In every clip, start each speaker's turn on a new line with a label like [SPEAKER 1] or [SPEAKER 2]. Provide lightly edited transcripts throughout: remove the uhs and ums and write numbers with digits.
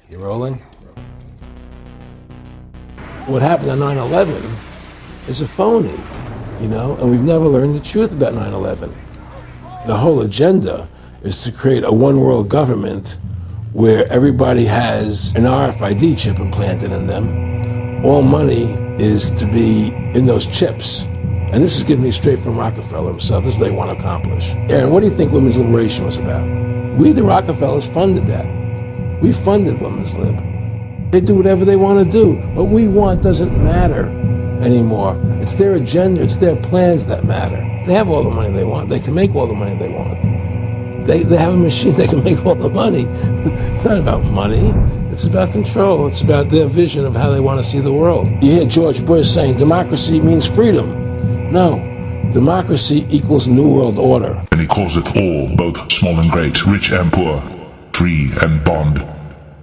[SPEAKER 1] You rolling? What happened on 9/11 is a phony, and we've never learned the truth about 9/11. The whole agenda is to create a one world government where everybody has an RFID chip implanted in them. All money is to be in those chips. And this is giving me straight from Rockefeller himself. This is what they want to accomplish. Aaron, what do you think women's liberation was about? We, the Rockefellers, funded that. We funded women's lib. They do whatever they want to do. What we want doesn't matter anymore. It's their agenda, it's their plans that matter. They have all the money they want. They can make all the money they want. They have a machine that can make all the money. It's not about money. It's about control. It's about their vision of how they want to see the world. You hear George Bush saying democracy means freedom. No, democracy equals New World Order.
[SPEAKER 2] And he calls it all, both small and great, rich and poor, free and bond,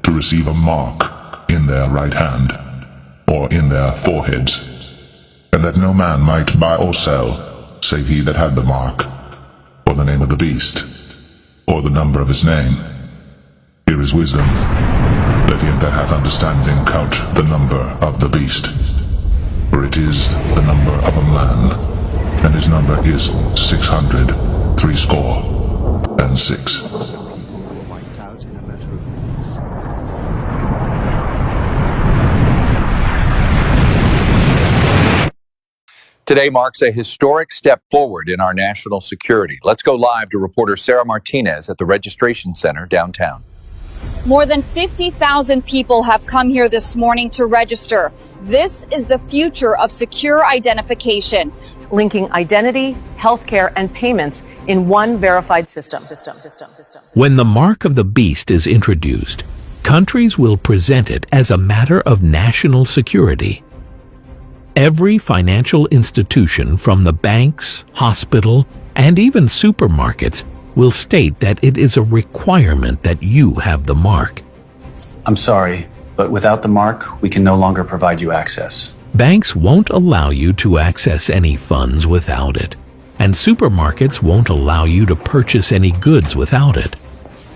[SPEAKER 2] to receive a mark in their right hand or in their foreheads, and that no man might buy or sell, save he that had the mark, or the name of the beast, or the number of his name. Here is wisdom. Let him that hath understanding count the number of the beast, for it is the number of a man, and his number is 666.
[SPEAKER 3] Today marks a historic step forward in our national security. Let's go live to reporter Sarah Martinez at the registration center downtown.
[SPEAKER 4] More than 50,000 people have come here this morning to register. This is the future of secure identification,
[SPEAKER 5] linking identity, healthcare, and payments in one verified system.
[SPEAKER 6] When the mark of the beast is introduced, countries will present it as a matter of national security. Every financial institution, from the banks, hospital, and even supermarkets, will state that it is a requirement that you have the mark.
[SPEAKER 7] I'm sorry, but without the mark, we can no longer provide you access.
[SPEAKER 6] Banks won't allow you to access any funds without it, and supermarkets won't allow you to purchase any goods without it.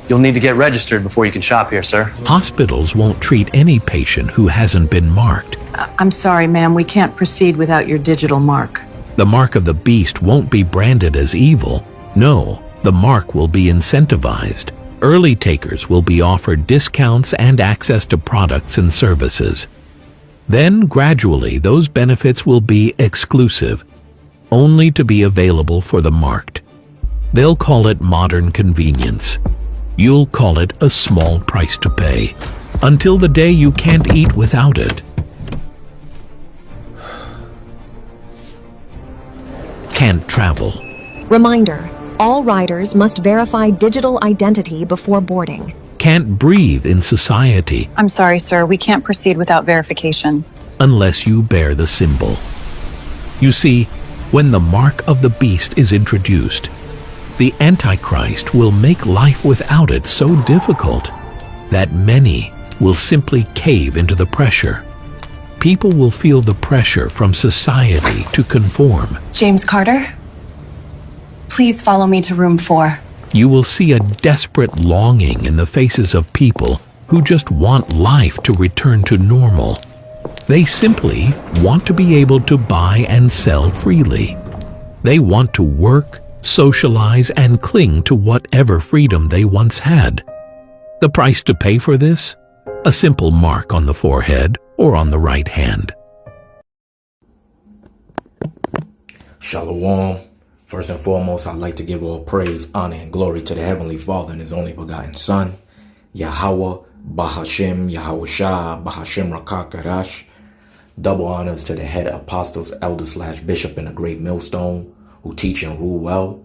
[SPEAKER 7] You'll need to get registered before you can shop here, sir.
[SPEAKER 6] Hospitals won't treat any patient who hasn't been marked.
[SPEAKER 5] I'm sorry, ma'am, we can't proceed without your digital mark.
[SPEAKER 6] The mark of the beast won't be branded as evil. No, the mark will be incentivized. Early takers will be offered discounts and access to products and services. Then, gradually, those benefits will be exclusive, only to be available for the marked. They'll call it modern convenience. You'll call it a small price to pay, until the day you can't eat without it. Can't travel.
[SPEAKER 8] Reminder, all riders must verify digital identity before boarding.
[SPEAKER 6] Can't breathe in society.
[SPEAKER 4] I'm sorry, sir, we can't proceed without verification.
[SPEAKER 6] Unless you bear the symbol. You see, when the mark of the beast is introduced, the Antichrist will make life without it so difficult that many will simply cave into the pressure. People will feel the pressure from society to conform.
[SPEAKER 4] James Carter, please follow me to room 4.
[SPEAKER 6] You will see a desperate longing in the faces of people who just want life to return to normal. They simply want to be able to buy and sell freely. They want to work, socialize, and cling to whatever freedom they once had. The price to pay for this? A simple mark on the forehead or on the right hand.
[SPEAKER 9] Shalom. First and foremost, I'd like to give all praise, honor, and glory to the Heavenly Father and His only begotten Son, Yahweh, Bahashem, Yahweh Shah, Bahashem Rakakarash. Double honors to the head apostles, elders / bishop in the great millstone who teach and rule well.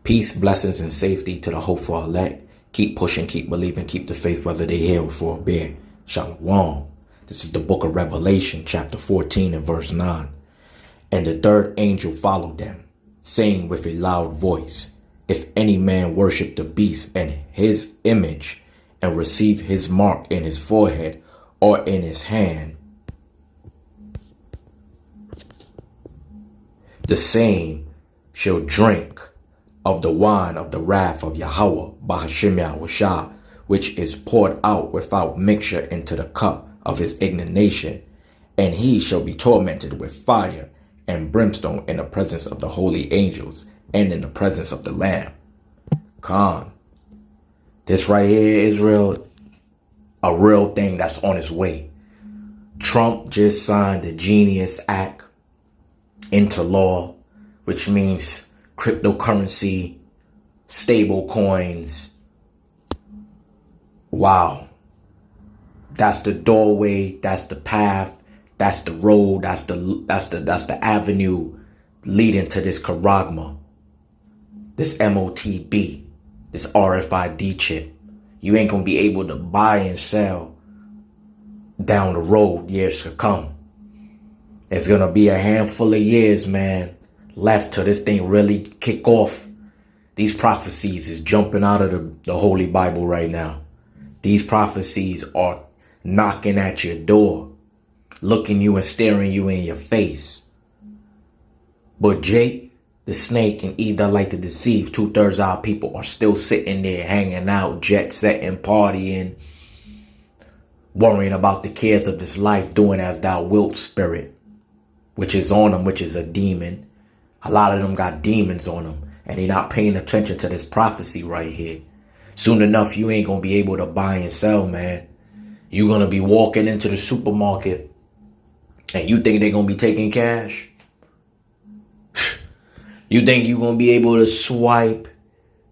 [SPEAKER 9] Peace, blessings, and safety to the hopeful elect. Keep pushing, keep believing, keep the faith, whether they hear or forbear. Shalom. This is the book of Revelation, chapter 14 and verse 9. And the third angel followed them, saying with a loud voice, if any man worship the beast and his image, and receive his mark in his forehead or in his hand, the same shall drink of the wine of the wrath of Yahweh, Bahashem Yahweh Shah, which is poured out without mixture into the cup of his indignation. And he shall be tormented with fire and brimstone in the presence of the holy angels and in the presence of the Lamb. Khan. This right here, Israel, a real thing that's on its way. Trump just signed the Genius Act into law, which means cryptocurrency, stable coins. Wow. That's the doorway, that's the path, that's the road, that's the avenue leading to this charagma, this MOTB, this RFID chip. You ain't gonna be able to buy and sell down the road years to come. It's gonna be a handful of years, man, left till this thing really kick off. These prophecies is jumping out of the Holy Bible right now. These prophecies are knocking at your door, looking you and staring you in your face. But Jake, the snake, and Eve that like to deceive, 2/3 of our people are still sitting there hanging out, jet setting, partying, worrying about the cares of this life, doing as thou wilt, spirit, which is on them, which is a demon. A lot of them got demons on them, and they're not paying attention to this prophecy right here. Soon enough, you ain't gonna be able to buy and sell, man. You're gonna be walking into the supermarket, and you think they're gonna be taking cash? You think you're gonna be able to swipe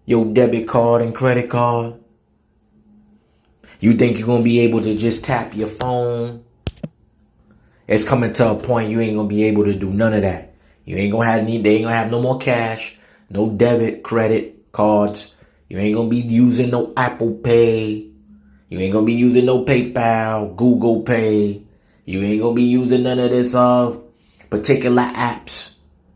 [SPEAKER 9] your debit card and credit card? You think you're gonna be able to just tap your phone? It's coming to a point you ain't gonna be able to do none of that. You ain't gonna have they ain't gonna have no more cash, no debit, credit cards. You ain't gonna be using no Apple Pay. You ain't gonna be using no PayPal, Google Pay. You ain't gonna be using none of this particular apps.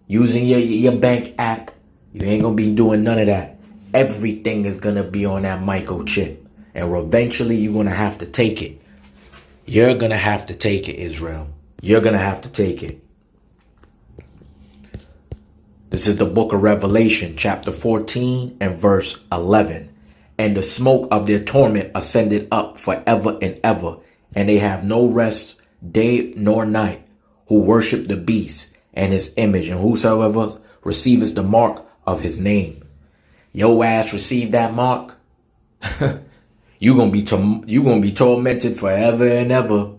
[SPEAKER 9] Using your bank app. You ain't gonna be doing none of that. Everything is gonna be on that microchip. And eventually you're gonna have to take it. You're gonna have to take it, Israel. You're gonna have to take it. This is the book of Revelation, chapter 14 and verse 11. And the smoke of their torment ascended up forever and ever, and they have no rest day nor night, who worship the beast and his image, and whosoever receives the mark of his name. Your ass receive that mark, you're gonna be tormented forever and ever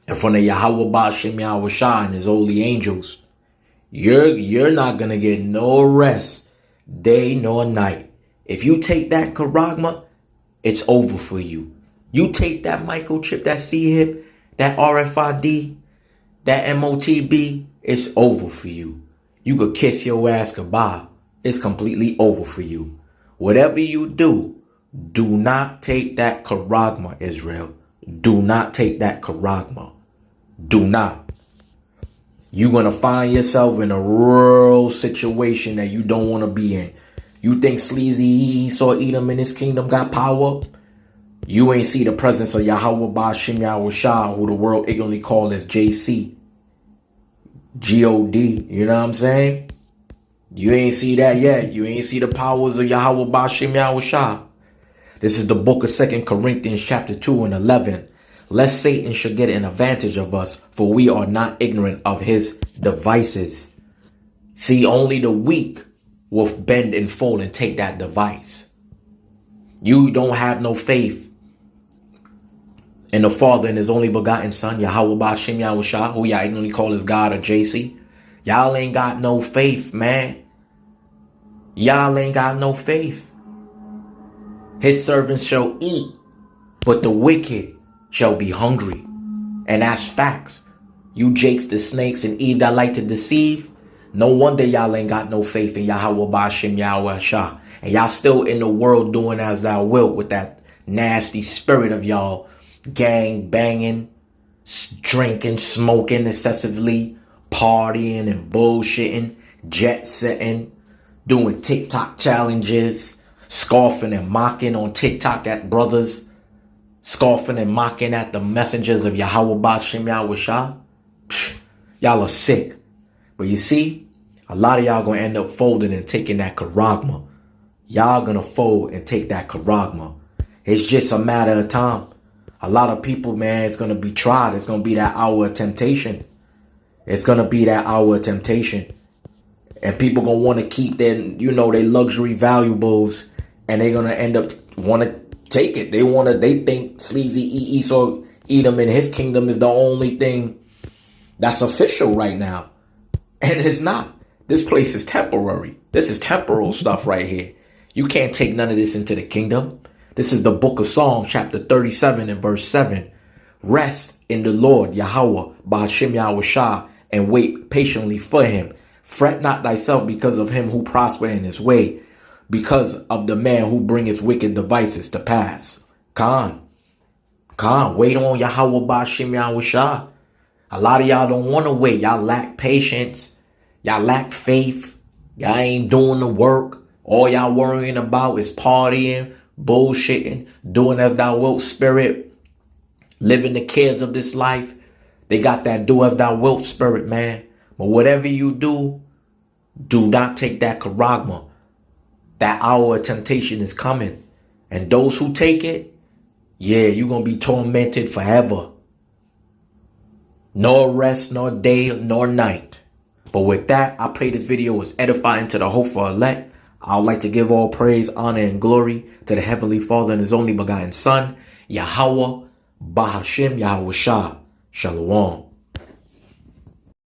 [SPEAKER 9] in front of Yahweh Ba'ashem Yahweh Shah and his holy angels. You're not gonna get no rest day nor night. If you take that charagma, it's over for you. You take that microchip, that C-hip, that RFID, that MOTB, it's over for you. You could kiss your ass goodbye. It's completely over for you. Whatever you do, do not take that charagma, Israel. Do not take that charagma. Do not. You're going to find yourself in a real situation that you don't want to be in. You think Sleazy Esau Edom in his kingdom got power? You ain't see the presence of Yahweh Ba'ashem Yahweh Shah, who the world ignorantly call as JC. G-O-D. You know what I'm saying? You ain't see that yet. You ain't see the powers of Yahweh Ba'ashem Yahweh Shah. This is the book of 2 Corinthians chapter 2 and 11. Lest Satan should get an advantage of us, for we are not ignorant of his devices. See, only the weak will bend and fold and take that device. You don't have no faith in the Father and his only begotten Son, Yahweh Ba'ashem Yahweh Shah, who y'all ignorantly call as God or JC. Y'all ain't got no faith, man. Y'all ain't got no faith. His servants shall eat, but the wicked shall be hungry. And that's facts. You Jakes, the snakes, and Eve that like to deceive, no wonder y'all ain't got no faith in Yahweh Ba'ashem Yahweh Shah. And y'all still in the world doing as thou wilt with that nasty spirit of y'all. Gang banging, drinking, smoking excessively, partying and bullshitting, jet setting, doing TikTok challenges, scoffing and mocking on TikTok at brothers, scoffing and mocking at the messengers of Yahweh Ba'ashem Yahweh Shah. Y'all are sick. But you see, a lot of y'all gonna end up folding and taking that charagma. Y'all gonna fold and take that charagma. It's just a matter of time. A lot of people, man, it's going to be tried. It's going to be that hour of temptation. It's going to be that hour of temptation. And people going to want to keep their, their luxury valuables. And they're going to end up want to take it. They think Sleazy Esau Edom in his kingdom is the only thing that's official right now. And it's not. This place is temporary. This is temporal stuff right here. You can't take none of this into the kingdom. This is the book of Psalms, chapter 37 and verse 7. Rest in the Lord, Yahweh, Ba'ashem Yahushua, and wait patiently for him. Fret not thyself because of him who prosper in his way, because of the man who bringeth wicked devices to pass. Khan, wait on Yahweh, Ba'ashem Yahushua. A lot of y'all don't want to wait. Y'all lack patience. Y'all lack faith. Y'all ain't doing the work. All y'all worrying about is partying, bullshitting, doing as thou wilt spirit, living the cares of this life. They got that do as thou wilt spirit, man. But whatever you do, do not take that charagma. That hour of temptation is coming. And those who take it, yeah, you're going to be tormented forever. Nor rest, nor day, nor night. But with that, I pray this video was edifying to the hopeful elect. I would like to give all praise, honor, and glory to the Heavenly Father and his only begotten Son, Yahweh, Ba'ashem Yahushua. Shalom.